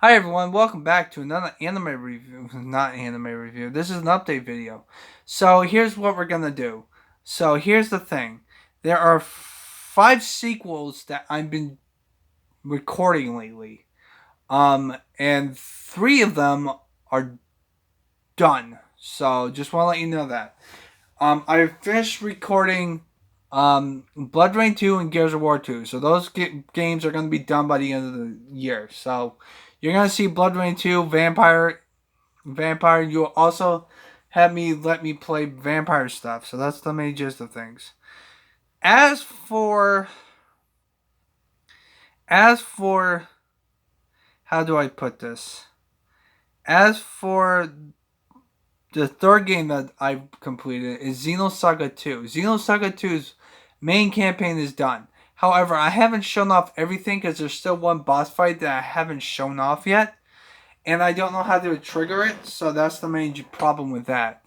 Hi everyone, welcome back to another anime review. Not anime review. This is an update video. So here's what we're gonna do. So here's the thing. There are five sequels that I've been recording lately. And three of them are done. So just want to let you know that. I finished recording Blood Rain 2 and Gears of War 2. So those games are going to be done by the end of the year. So you're going to see Blood Rain 2, Vampire. You'll also let me play vampire stuff. So that's the main gist of things. As for as for how do I put this? As for the third game that I've completed is Xenosaga 2. Xenosaga 2's main campaign is done. However, I haven't shown off everything because there's still one boss fight that I haven't shown off yet. And I don't know how to trigger it, so that's the main problem with that.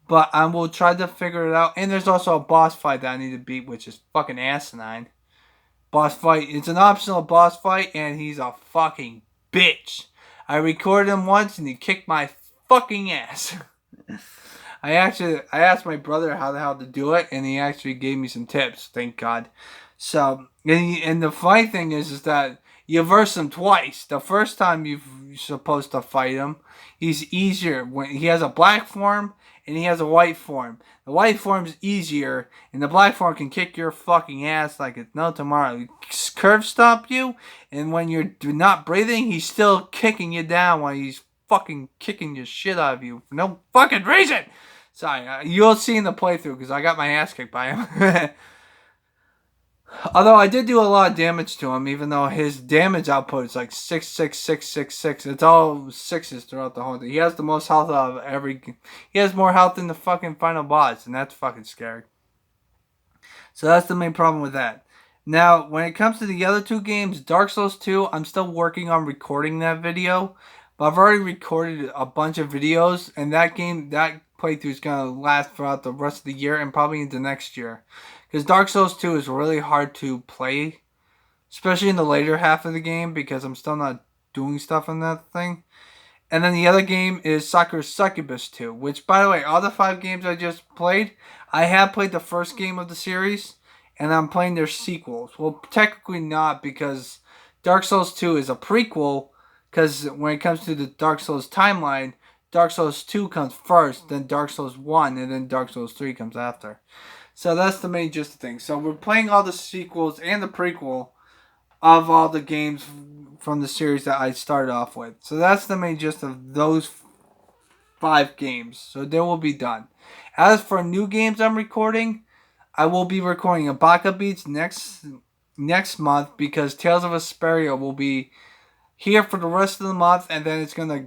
But I will try to figure it out. And there's also a boss fight that I need to beat, which is fucking asinine. Boss fight. It's an optional boss fight, and he's a fucking bitch. I recorded him once, and he kicked my fucking ass. I asked my brother how the hell to do it, and he actually gave me some tips. Thank God. So, and the funny thing is that you verse him twice. The first time you're supposed to fight him, he's easier when he has a black form and he has a white form. The white form's easier, and the black form can kick your fucking ass like it's no tomorrow. He curve stomp you, and when you're not breathing, he's still kicking you down while he's fucking kicking the shit out of you for no fucking reason. Sorry, you'll see in the playthrough because I got my ass kicked by him. Although I did do a lot of damage to him, even though his damage output is like 66666. It's all sixes throughout the whole thing. He has the most health out of every. He has more health than the fucking final boss, and that's fucking scary. So that's the main problem with that. Now, when it comes to the other two games, Dark Souls 2, I'm still working on recording that video. But I've already recorded a bunch of videos, and that playthrough is going to last throughout the rest of the year and probably into next year. Because Dark Souls 2 is really hard to play, especially in the later half of the game, because I'm still not doing stuff in that thing. And then the other game is Sakura Succubus 2, which, by the way, all the five games I just played, I have played the first game of the series, and I'm playing their sequels. Well, technically not, because Dark Souls 2 is a prequel, because when it comes to the Dark Souls timeline, Dark Souls 2 comes first, then Dark Souls 1, and then Dark Souls 3 comes after. So that's the main gist of things. So we're playing all the sequels and the prequel of all the games from the series that I started off with. So that's the main gist of those five games. So they will be done. As for new games I'm recording, I will be recording Abaka Beats next month because Tales of Vesperia will be here for the rest of the month, and then it's gonna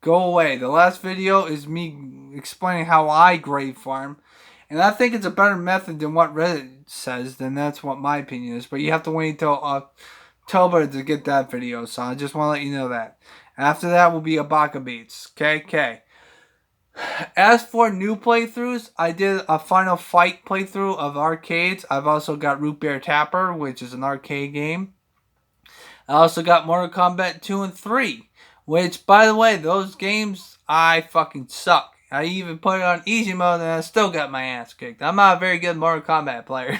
go away. The last video is me explaining how I grave farm. And I think it's a better method than what Reddit says, then that's what my opinion is. But you have to wait until October to get that video, so I just want to let you know that. After that will be Abaka Beats. Okay. As for new playthroughs, I did a Final Fight playthrough of arcades. I've also got Root Beer Tapper, which is an arcade game. I also got Mortal Kombat 2 and 3, which, by the way, those games, I fucking suck. I even put it on easy mode and I still got my ass kicked. I'm not a very good Mortal Kombat player.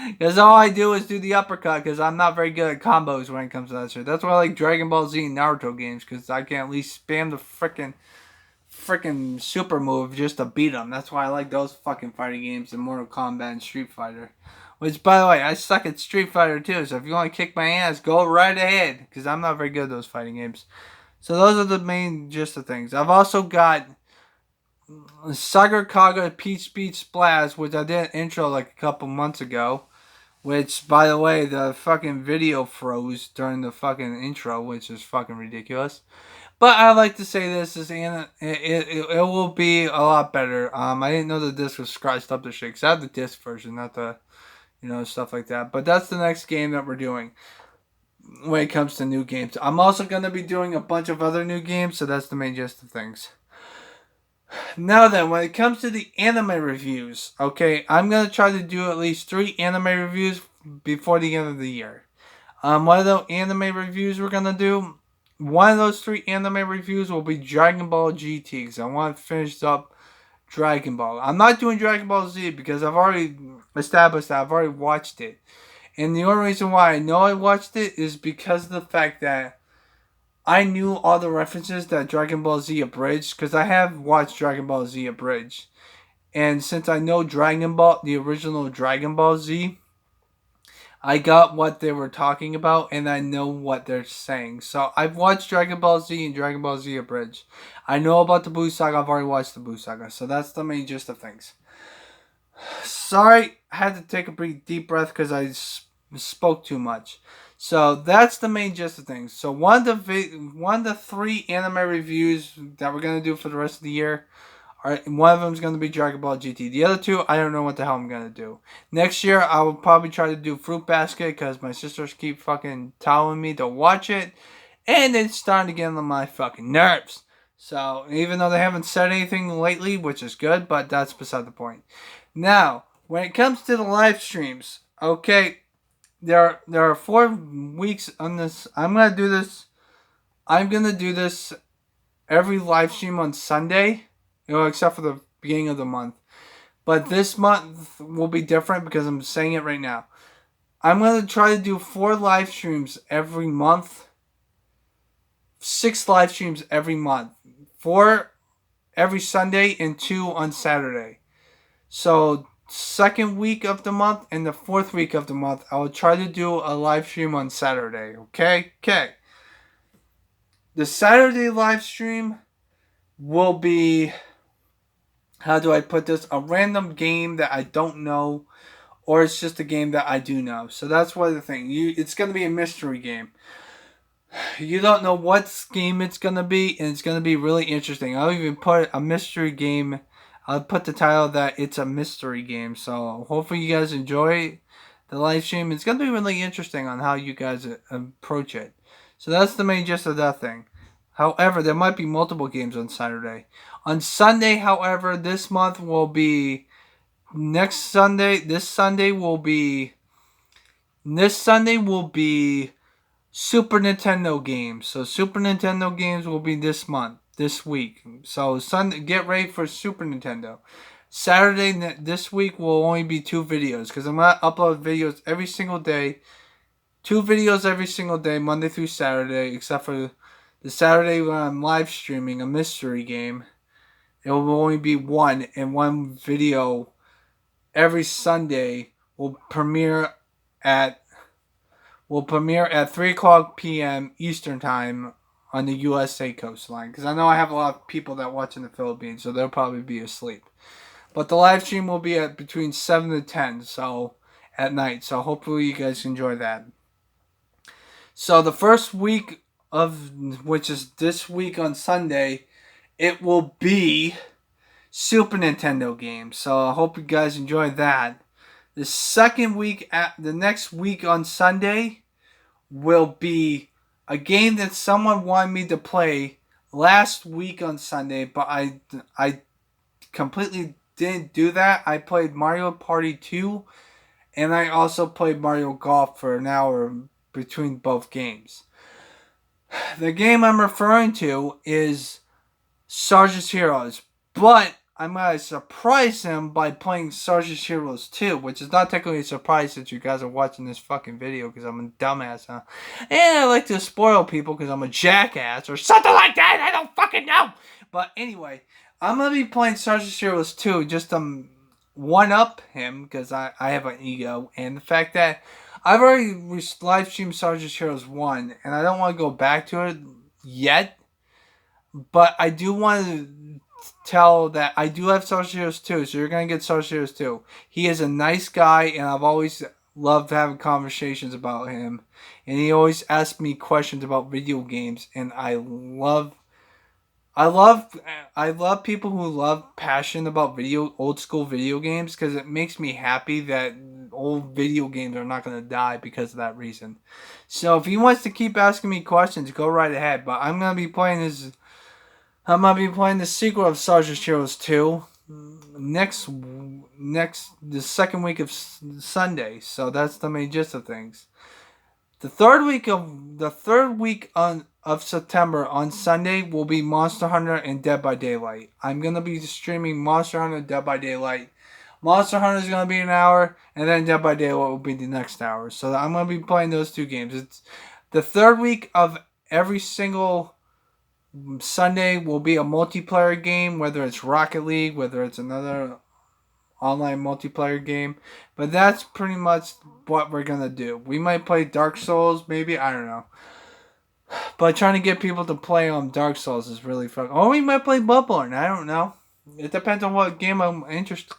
Because all I do is do the uppercut because I'm not very good at combos when it comes to that shit. That's why I like Dragon Ball Z and Naruto games because I can at least spam the freaking super move just to beat them. That's why I like those fucking fighting games in Mortal Kombat and Street Fighter. Which, by the way, I suck at Street Fighter too, so if you want to kick my ass, go right ahead, because I'm not very good at those fighting games. So those are the main gist of things. I've also got Sagar Kaga Peach Beach Splash, which I did an intro like a couple months ago. Which, by the way, the fucking video froze during the fucking intro, which is fucking ridiculous. But I like to say this is it will be a lot better. I didn't know the disc was scratched up to shit. 'Cause I have the disc version, not the stuff like that. But that's the next game that we're doing when it comes to new games. I'm also gonna be doing a bunch of other new games, so that's the main gist of things. Now then, when it comes to the anime reviews, okay, I'm gonna try to do at least 3 anime reviews before the end of the year. One of the anime reviews we're gonna do one of those 3 anime reviews will be Dragon Ball GT because I want to finish up Dragon Ball. I'm not doing Dragon Ball Z because I've already established that I've already watched it. And the only reason why I know I watched it is because of the fact that I knew all the references that Dragon Ball Z abridged because I have watched Dragon Ball Z abridged. And since I know Dragon Ball, the original Dragon Ball Z, I got what they were talking about and I know what they're saying. So I've watched Dragon Ball Z and Dragon Ball Z Abridged. I know about the Buu Saga. I've already watched the Buu Saga. So that's the main gist of things. Sorry, I had to take a pretty deep breath because I spoke too much. So that's the main gist of things. So one of the 3 anime reviews that we're gonna do for the rest of the year. One of them is going to be Dragon Ball GT. The other 2, I don't know what the hell I'm going to do. Next year, I will probably try to do Fruit Basket because my sisters keep fucking telling me to watch it. And it's starting to get on my fucking nerves. So, even though they haven't said anything lately, which is good, but that's beside the point. Now, when it comes to the live streams, okay, there are 4 weeks on this. I'm going to do this every live stream on Sunday. Except for the beginning of the month. But this month will be different because I'm saying it right now. I'm going to try to do 4 live streams every month. 6 live streams every month. 4 every Sunday and 2 on Saturday. So, second week of the month and the 4th week of the month, I will try to do a live stream on Saturday. Okay? Okay. The Saturday live stream will be... How do I put this? A random game that I don't know, or it's just a game that I do know. So that's one of the thing. It's going to be a mystery game. You don't know what game it's going to be, and it's going to be really interesting. I'll even put a mystery game. I'll put the title that it's a mystery game. So hopefully you guys enjoy the live stream. It's going to be really interesting on how you guys approach it. So that's the main gist of that thing. However, there might be multiple games on Saturday. On Sunday, however, this month will be next Sunday. This Sunday will be Super Nintendo games. So Super Nintendo games will be this month, this week. So Sunday, get ready for Super Nintendo. Saturday this week will only be 2 videos because I'm gonna upload videos every single day. 2 videos every single day, Monday through Saturday, except for the Saturday when I'm live streaming a mystery game. It will only be 1, and 1 video every Sunday will premiere at 3 o'clock p.m. Eastern Time on the USA coastline. Because I know I have a lot of people that watch in the Philippines, so they'll probably be asleep. But the live stream will be at between 7 to 10, so at night. So hopefully you guys enjoy that. So the first week which is this week on Sunday, it will be Super Nintendo games. So I hope you guys enjoy that. The next week on Sunday will be a game that someone wanted me to play last week on Sunday, but I completely didn't do that. I played Mario Party 2, and I also played Mario Golf for an hour between both games. The game I'm referring to is Sarge's Heroes, but I'm going to surprise him by playing Sarge's Heroes 2, which is not technically a surprise since you guys are watching this fucking video because I'm a dumbass, huh? And I like to spoil people because I'm a jackass or something like that. I don't fucking know. But anyway, I'm going to be playing Sarge's Heroes 2 just to one-up him because I have an ego. And the fact that I've already live streamed Sarge's Heroes 1, and I don't want to go back to it yet. But I do want to tell that I do have Sarge's Heroes 2, so you're going to get Sarge's Heroes 2. He is a nice guy, and I've always loved having conversations about him. And he always asks me questions about video games, and I love people who love passion about old school video games because it makes me happy that old video games are not going to die because of that reason. So if he wants to keep asking me questions, go right ahead. But I'm going to be playing the sequel of Sarge's Heroes 2 the second week of Sunday. So that's the main gist of things. The third week of September on Sunday will be Monster Hunter and Dead by Daylight. I'm going to be streaming Monster Hunter and Dead by Daylight. Monster Hunter is going to be an hour, and then Dead by Daylight will be the next hour. So I'm going to be playing those two games. It's the third week of every single Sunday will be a multiplayer game, whether it's Rocket League, whether it's another online multiplayer game. But that's pretty much what we're going to do. We might play Dark Souls, maybe, I don't know. But trying to get people to play on Dark Souls is really fun. Or we might play Bloodborne, I don't know. It depends on what game I'm interested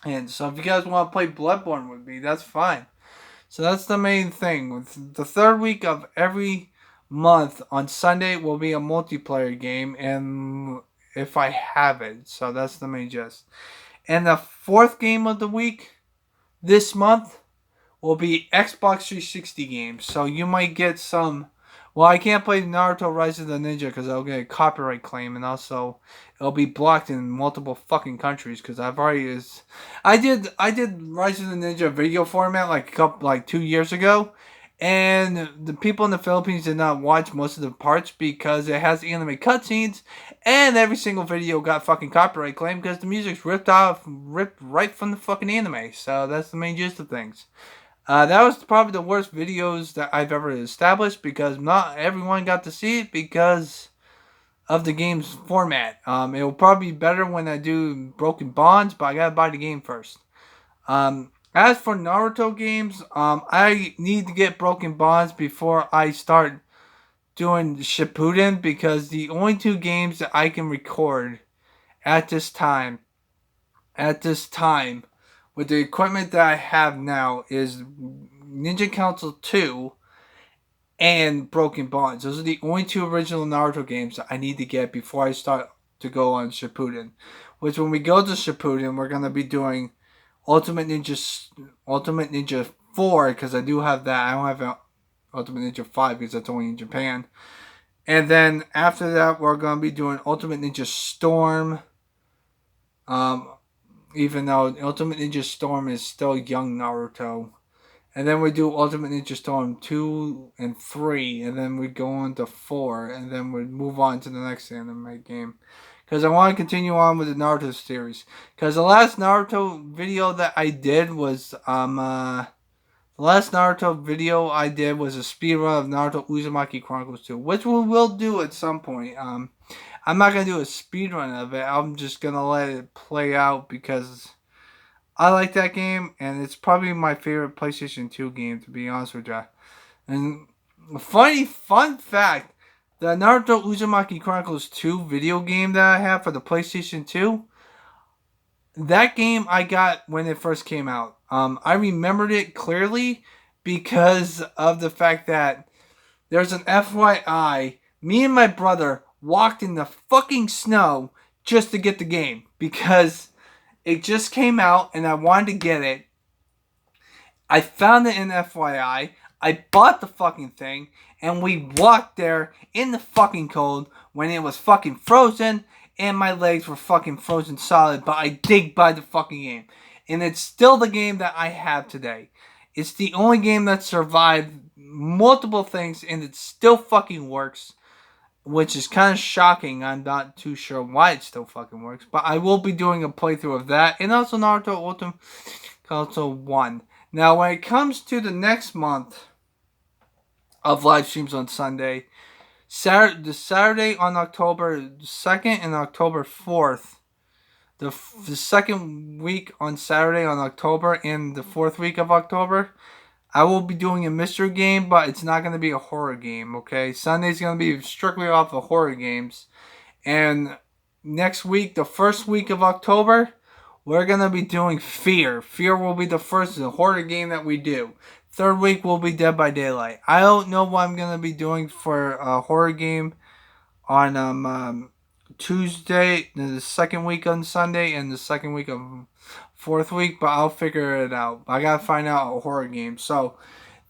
in. So if you guys want to play Bloodborne with me, that's fine. So that's the main thing. With the third week of every month on Sunday will be a multiplayer game, and if I have it. So that's the main gist. And the fourth game of the week this month will be Xbox 360 games. So you might get some. Well, I can't play Naruto Rise of the Ninja because I'll get a copyright claim, and also it'll be blocked in multiple fucking countries because I've already I did Rise of the Ninja video format like 2 years ago, and the people in the Philippines did not watch most of the parts because it has anime cutscenes, and every single video got fucking copyright claim because the music's ripped right from the fucking anime. So that's the main gist of things. That was probably the worst videos that I've ever established because not everyone got to see it because of the game's format. It will probably be better when I do Broken Bonds, but I gotta buy the game first. As for Naruto games, I need to get Broken Bonds before I start doing Shippuden because the only two games that I can record at this time with the equipment that I have now is Ninja Council 2 and Broken Bonds. Those are the only two original Naruto games that I need to get before I start to go on Shippuden. Which when we go to Shippuden, we're going to be doing Ultimate Ninja 4 because I do have that. I don't have Ultimate Ninja 5 because that's only in Japan. And then after that, we're going to be doing Ultimate Ninja Storm. Even though Ultimate Ninja Storm is still young Naruto. And then we do Ultimate Ninja Storm 2 and 3. And then we go on to 4. And then we move on to the next anime game. Because I want to continue on with the Naruto series. Because the last Naruto video that I did was... the last Naruto video I did was a speedrun of Naruto Uzumaki Chronicles 2. Which we will do at some point. I'm not going to do a speedrun of it. I'm just going to let it play out because I like that game. And it's probably my favorite PlayStation 2 game, to be honest with you. And fun fact, the Naruto Uzumaki Chronicles 2 video game that I have for the PlayStation 2, that game I got when it first came out. I remembered it clearly because of the fact that there's an FYI, me and my brother walked in the fucking snow just to get the game because it just came out and I wanted to get it. I found it in FYI. I bought the fucking thing and we walked there in the fucking cold when it was fucking frozen and my legs were fucking frozen solid, but I did buy the fucking game. And it's still the game that I have today. It's the only game that survived multiple things and it still fucking works. Which is kind of shocking. I'm not too sure why it still fucking works. But I will be doing a playthrough of that. And also Naruto Ultimate Council 1. Now, when it comes to the next month of live streams on Sunday, the Saturday on October 2nd and October 4th, the second week on Saturday on October and the fourth week of October, I will be doing a mystery game, but it's not going to be a horror game, okay? Sunday's going to be strictly off of horror games. And next week, the first week of October, we're going to be doing Fear. Fear will be the first horror game that we do. Third week will be Dead by Daylight. I don't know what I'm going to be doing for a horror game on Tuesday, the second week on Sunday, and the second week of fourth week, but I'll figure it out. I gotta find out a horror game. So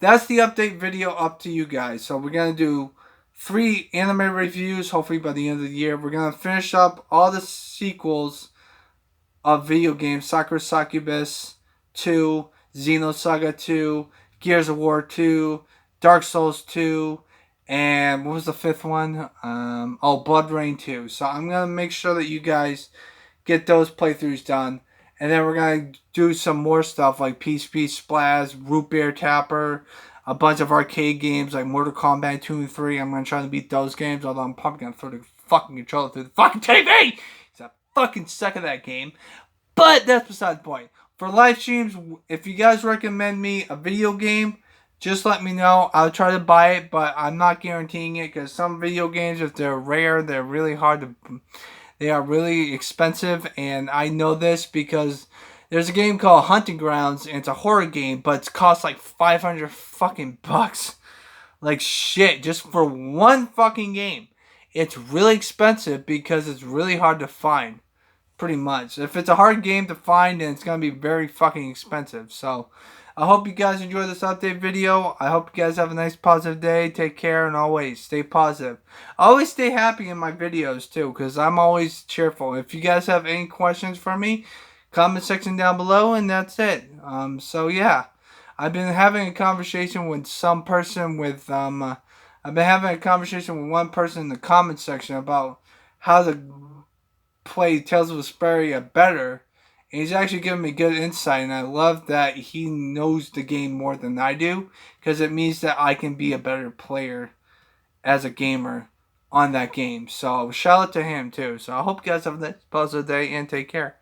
that's the update video up to you guys. So we're gonna do 3 anime reviews hopefully by the end of the year. We're gonna finish up all the sequels of video games: Sakura Succubus 2, Xenosaga 2, Gears of War 2, Dark Souls 2, And what was the fifth one? Blood Rain 2. So I'm going to make sure that you guys get those playthroughs done. And then we're going to do some more stuff like Peace Peace Splash, Root Beer Tapper, a bunch of arcade games like Mortal Kombat 2 and 3. I'm going to try to beat those games, although I'm probably going to throw the fucking controller through the fucking TV! Because I fucking suck at that game. But that's beside the point. For live streams, if you guys recommend me a video game, just let me know. I'll try to buy it, but I'm not guaranteeing it because some video games, if they're rare, they're really hard to. They are really expensive, and I know this because there's a game called Hunting Grounds, and it's a horror game, but it costs like 500 fucking bucks. Like shit, just for one fucking game. It's really expensive because it's really hard to find. Pretty much. If it's a hard game to find, then it's going to be very fucking expensive. So, I hope you guys enjoyed this update video. I hope you guys have a nice positive day. Take care and always stay positive. Always stay happy in my videos too, because I'm always cheerful. If you guys have any questions for me, comment section down below, and that's it. So yeah, I've been having a conversation with some person with I've been having a conversation with one person in the comment section about how to play Tales of Vesperia better. And he's actually giving me good insight, and I love that he knows the game more than I do, because it means that I can be a better player as a gamer on that game. So shout out to him too. So I hope you guys have a nice positive day and take care.